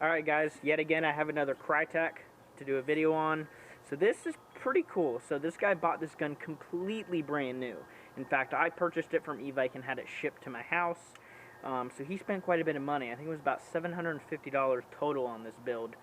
Alright guys, yet again I have another Krytac to do a video on. So this is pretty cool. So this guy bought this gun completely brand new. In fact, I purchased it from eBay and had it shipped to my house. So he spent quite a bit of money. I think it was about $750 total on this build.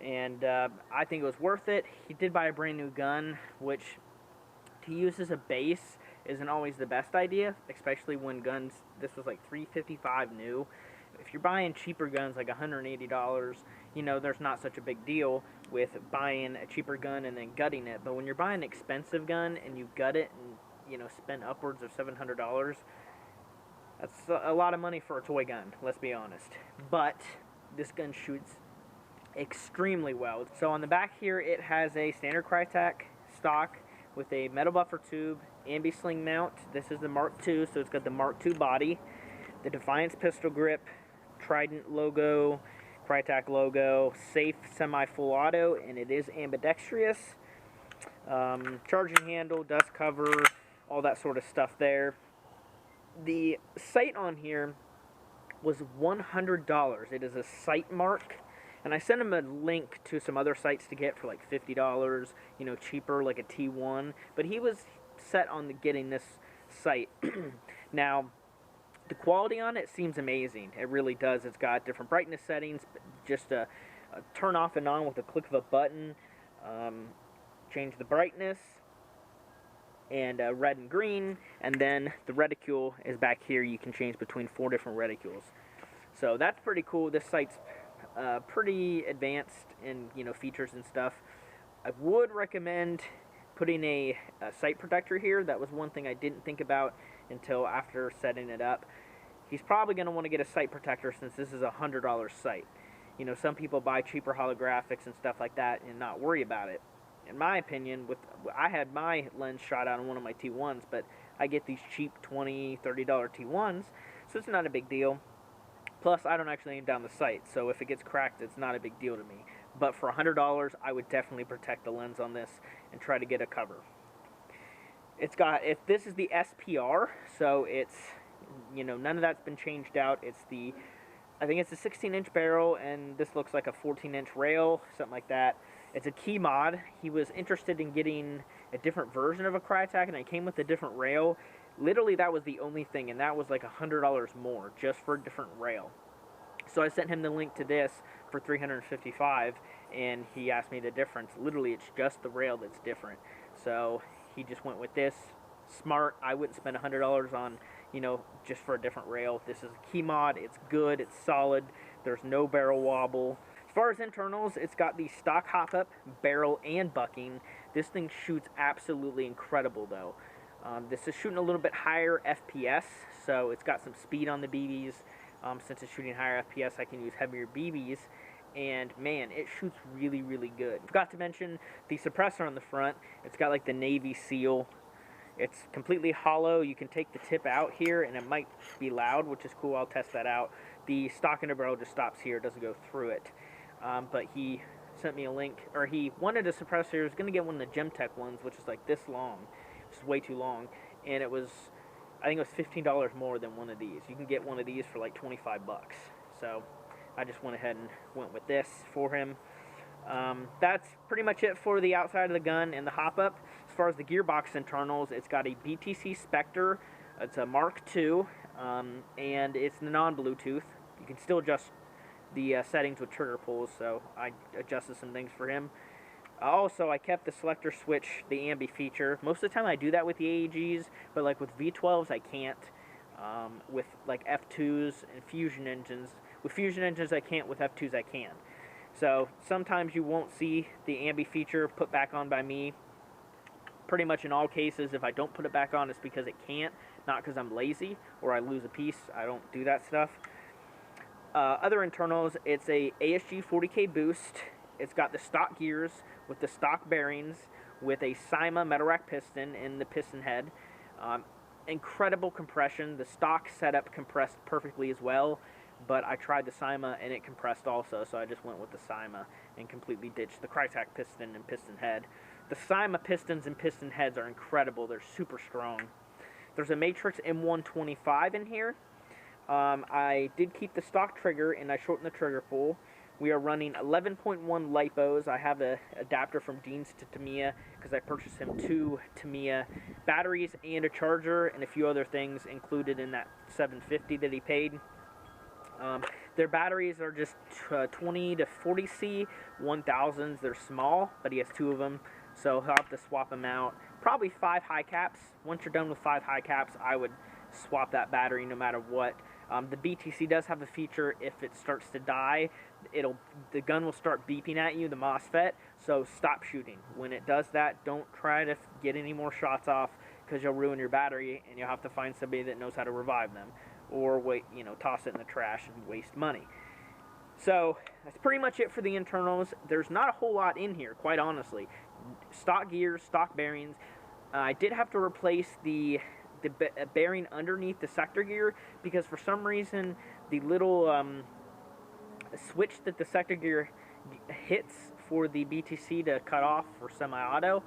And I think it was worth it. He did buy a brand new gun, which to use as a base isn't always the best idea, especially when guns, this was like $355 new. If you're buying cheaper guns like $180, you know, there's not such a big deal with buying a cheaper gun and then gutting it. But when you're buying an expensive gun and you gut it and, you know, spend upwards of $700, that's a lot of money for a toy gun, let's be honest. But this gun shoots extremely well. So on the back here, it has a standard Krytac stock with a metal buffer tube, ambi sling mount. This is the Mark II, so it's got the Mark II body, the Defiance pistol grip, Trident logo, Krytac logo, safe semi-full auto, and it is ambidextrous. Charging handle, dust cover, all that sort of stuff there. The sight on here was $100. It is a sight mark, and I sent him a link to some other sights to get for like $50, you know, cheaper, like a T1, but he was set on getting this sight. Now, the quality on it seems amazing. It really does. It's got different brightness settings, just a turn off and on with a click of a button, change the brightness, and red and green, and then the reticule is back here. You can change between 4 different reticules. So that's pretty cool. This sight's pretty advanced in, you know, features and stuff. I would recommend putting a sight protector here. That was one thing I didn't think about until after setting it up. He's probably going to want to get a sight protector since this is a $100 sight. You know, some people buy cheaper holographics and stuff like that and not worry about it. In my opinion, I had my lens shot out on one of my T1s, but I get these cheap $20, $30 T1s, so it's not a big deal. Plus, I don't actually aim down the sight, so if it gets cracked, it's not a big deal to me. But for $100, I would definitely protect the lens on this and try to get a cover. It's got, if this is the SPR, so it's, you know, none of that's been changed out. It's the, I think it's a 16-inch barrel, and this looks like a 14-inch rail, something like that. It's a key mod. He was interested in getting a different version of a Krytac, and it came with a different rail. Literally, that was the only thing, and that was like $100 more just for a different rail. So I sent him the link to this for $355, and he asked me the difference. Literally, it's just the rail that's different. So he just went with this. Smart. I wouldn't spend $100 on, you know, just for a different rail. This is a key mod. It's good. It's solid. There's no barrel wobble. As far as internals, it's got the stock hop-up, barrel, and bucking. This thing shoots absolutely incredible, though. This is shooting a little bit higher FPS, so it's got some speed on the BBs. Since it's shooting higher FPS, I can use heavier BBs, and man, it shoots really, really good. Forgot to mention the suppressor on the front. It's got like the Navy seal. It's completely hollow. You can take the tip out here, and it might be loud, which is cool. I'll test that out. The stock underbarrel just stops here. It doesn't go through it. But he sent me a link, or he wanted a suppressor. He was going to get one of the Gemtech ones, which is like this long. It's way too long, and it was, I think it was $15 more than one of these. You can get one of these for like 25 bucks. So I just went ahead and went with this for him. That's pretty much it for the outside of the gun and the hop-up. As far as the gearbox internals, it's got a BTC Spectre. It's a Mark II, and it's non-Bluetooth. You can still adjust the settings with trigger pulls, so I adjusted some things for him. Also, I kept the selector switch, the ambi feature. Most of the time I do that with the AEGs, but like with V12s I can't. With like F2s and fusion engines. With fusion engines I can't, with F2s I can. So sometimes you won't see the ambi feature put back on by me. Pretty much in all cases, if I don't put it back on, it's because it can't, not because I'm lazy or I lose a piece. I don't do that stuff. Other internals, it's a ASG 40K boost. It's got the stock gears with the stock bearings with a Cyma metal rack piston in the piston head. Incredible compression. The stock setup compressed perfectly as well, but I tried the Cyma and it compressed also, so I just went with the Cyma and completely ditched the Krytac piston and piston head. The Cyma pistons and piston heads are incredible. They're super strong. There's a Matrix M125 in here. I did keep the stock trigger and I shortened the trigger pull. We are running 11.1 LiPos. I have an adapter from Dean's to Tamiya because I purchased him 2 Tamiya batteries and a charger and a few other things included in that $750 that he paid. Their batteries are just 20 to 40C 1000s. They're small, but he has 2 of them, so he'll have to swap them out. Probably 5 high caps. Once you're done with 5 high caps, I would swap that battery no matter what. The BTC does have a feature, if it starts to die, the gun will start beeping at you, the MOSFET, so stop shooting. When it does that, don't try to get any more shots off because you'll ruin your battery and you'll have to find somebody that knows how to revive them, or wait, toss it in the trash and waste money. So that's pretty much it for the internals. There's not a whole lot in here, quite honestly. Stock gears, stock bearings. I did have to replace the bearing underneath the sector gear because for some reason the little switch that the sector gear hits for the BTC to cut off for semi-auto,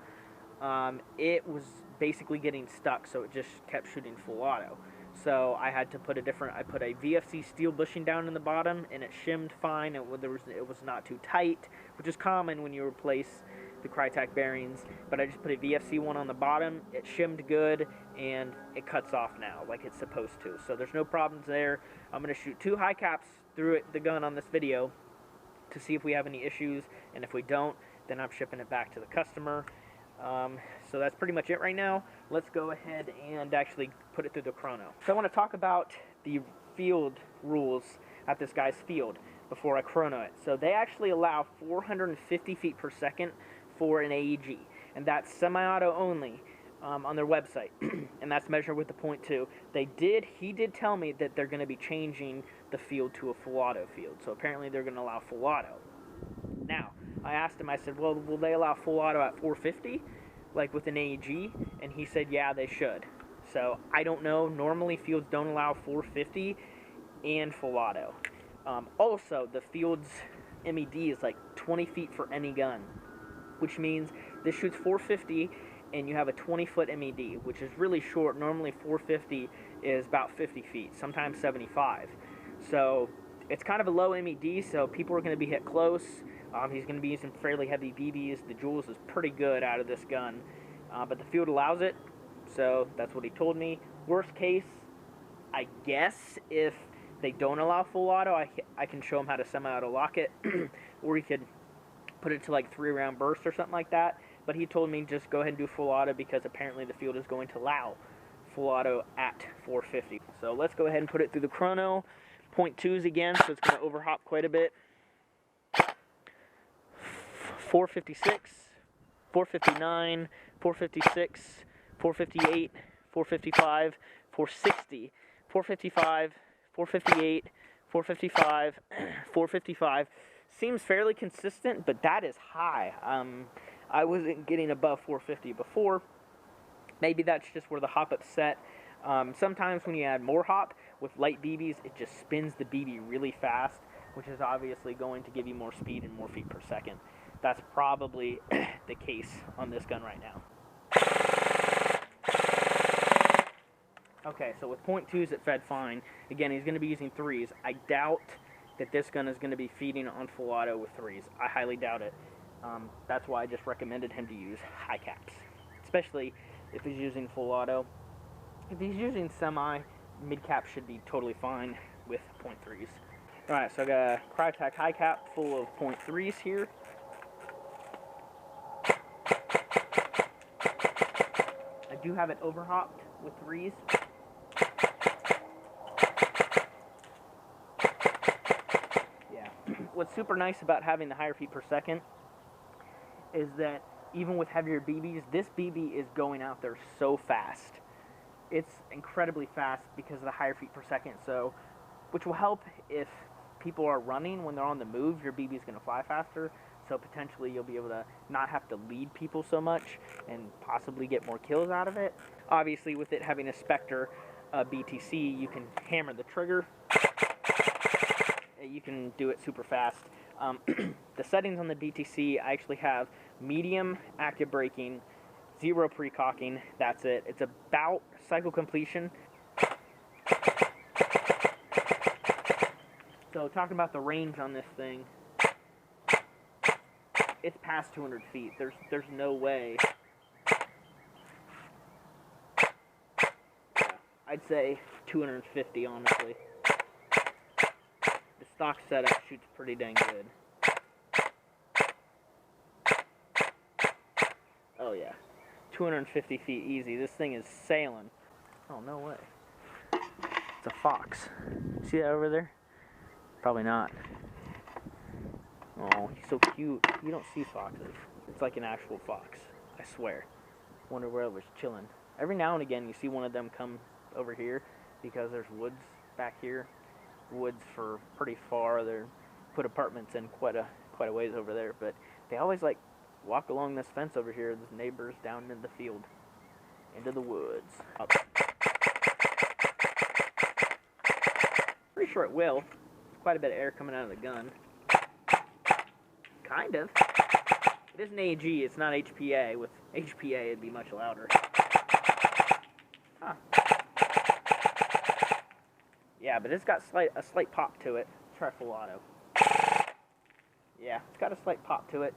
it was basically getting stuck, so it just kept shooting full auto. So I had to put I put a VFC steel bushing down in the bottom, and it shimmed fine. It was not too tight, which is common when you replace the Krytac bearings, but I just put a VFC one on the bottom. It shimmed good, and it cuts off now like it's supposed to. So there's no problems there. I'm going to shoot 2 high caps through the gun on this video to see if we have any issues, and if we don't, then I'm shipping it back to the customer. So that's pretty much it right now. Let's go ahead and actually put it through the chrono. So I want to talk about the field rules at this guy's field before I chrono it. So they actually allow 450 feet per second for an AEG, and that's semi-auto only on their website, and that's measured with the .2. He did tell me that they're going to be changing the field to a full auto field, so apparently they're going to allow full auto. Now, I asked him, I said, well, will they allow full auto at 450, like with an AEG? And he said, yeah, they should. So, I don't know. Normally, fields don't allow 450 and full auto. Also, the field's MED is like 20 feet for any gun, which means this shoots 450 and you have a 20-foot MED, which is really short. Normally, 450 is about 50 feet, sometimes 75. So, it's kind of a low MED, so people are going to be hit close. He's going to be using fairly heavy BBs. The Jules is pretty good out of this gun, but the field allows it, so that's what he told me. Worst case, I guess if they don't allow full auto, I can show him how to semi-auto lock it, or he could put it to like 3-round burst or something like that. But he told me just go ahead and do full auto because apparently the field is going to allow full auto at 450. So let's go ahead and put it through the chrono. .2s again, so it's going to overhop quite a bit. 456, 459, 456, 458, 455, 460, 455, 458, 455, 455. Seems fairly consistent, but that is high. I wasn't getting above 450 before. Maybe that's just where the hop up set. Sometimes when you add more hop with light BBs, it just spins the BB really fast, which is obviously going to give you more speed and more feet per second. That's probably the case on this gun right now. Okay, so with .2s it fed fine. Again, he's going to be using 3s. I doubt that this gun is going to be feeding on full auto with 3s. I highly doubt it. That's why I just recommended him to use high caps, especially if he's using full auto. If he's using semi, mid-cap should be totally fine with .3s. Alright, so I got a Krytac high cap full of .3s here. I do have it overhopped with 3s. Yeah. What's super nice about having the higher feet per second is that even with heavier BBs, this BB is going out there so fast. It's incredibly fast because of the higher feet per second, so which will help if people are running. When they're on the move, your BB is going to fly faster, so potentially you'll be able to not have to lead people so much and possibly get more kills out of it. Obviously, with it having a Spectre BTC, you can hammer the trigger. You can do it super fast. The settings on the BTC, I actually have medium active braking, 0 pre-cocking, that's it. It's about cycle completion. So talking about the range on this thing, it's past 200 feet. There's no way. Yeah, I'd say 250, honestly. The stock setup shoots pretty dang good. Oh yeah, 250 feet easy. This thing is sailing. Oh, no way. It's a fox. See that over there? Probably not. Oh, he's so cute. You don't see foxes. It's like an actual fox, I swear. Wonder where it was chilling. Every now and again you see one of them come over here because there's woods back here. Woods for pretty far. They're put apartments in quite a ways over there, but they always like walk along this fence over here. There's neighbors down in the field, into the woods. Up. Pretty sure it will. Quite a bit of air coming out of the gun. Kind of. It is an AG, it's not HPA. With HPA, it'd be much louder. Huh. Yeah, but it's got a slight pop to it. Try full auto. Yeah, it's got a slight pop to it.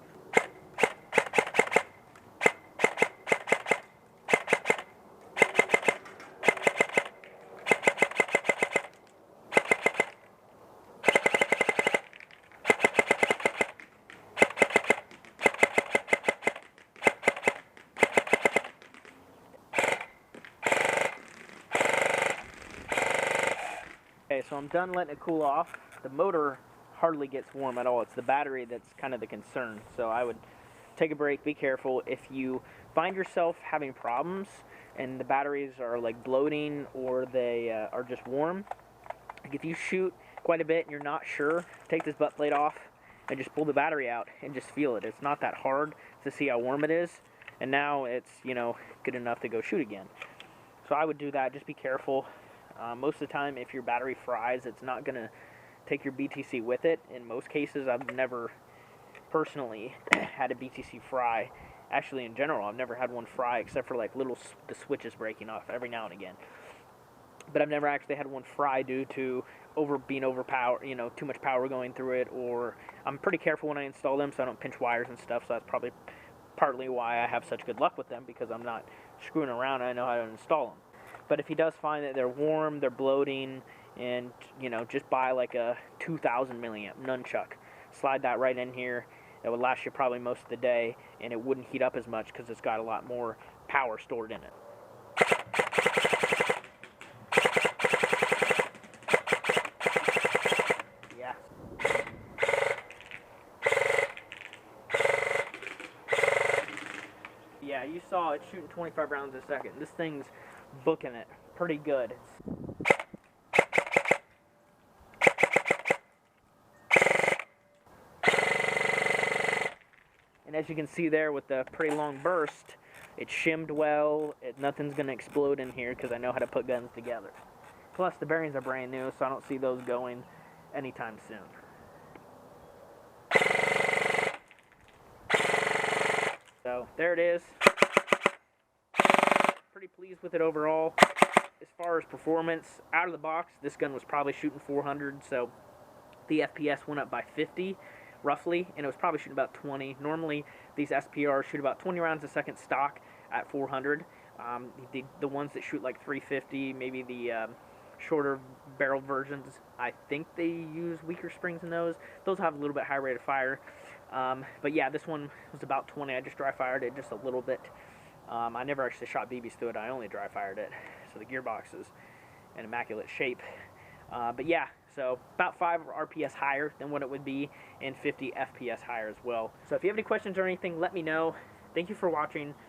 Okay, so I'm done letting it cool off. The motor hardly gets warm at all. It's the battery that's kind of the concern. So I would take a break, be careful. If you find yourself having problems and the batteries are like bloating or they are just warm, like if you shoot quite a bit and you're not sure, take this butt plate off and just pull the battery out and just feel it. It's not that hard to see how warm it is. And now it's, you know, good enough to go shoot again. So I would do that. Just be careful. Most of the time, if your battery fries, it's not going to take your BTC with it. In most cases, I've never personally had a BTC fry. Actually, in general, I've never had one fry except for like the switches breaking off every now and again. But I've never actually had one fry due to being overpowered, you know, too much power going through it. Or I'm pretty careful when I install them so I don't pinch wires and stuff. So that's probably partly why I have such good luck with them, because I'm not screwing around and I know how to install them. But if he does find that they're warm, they're bloating, and, you know, just buy like a 2,000 milliamp nunchuck. Slide that right in here. It would last you probably most of the day, and it wouldn't heat up as much because it's got a lot more power stored in it. Yeah. Yeah, you saw it shooting 25 rounds a second. This thing's booking it pretty good. And as you can see there with the pretty long burst, it shimmed well. Nothing's going to explode in here because I know how to put guns together. Plus the bearings are brand new, so I don't see those going anytime soon. So there it is. Pretty pleased with it overall. As far as performance, out of the box, this gun was probably shooting 400, so the FPS went up by 50, roughly, and it was probably shooting about 20. Normally, these SPRs shoot about 20 rounds a second stock at 400. The ones that shoot like 350, maybe the shorter barrel versions, I think they use weaker springs in those. Those have a little bit higher rate of fire. But yeah, this one was about 20. I just dry fired it just a little bit. I never actually shot BBs through it. I only dry fired it. So the gearbox is in immaculate shape. But yeah, so about 5 RPS higher than what it would be, and 50 FPS higher as well. So if you have any questions or anything, let me know. Thank you for watching.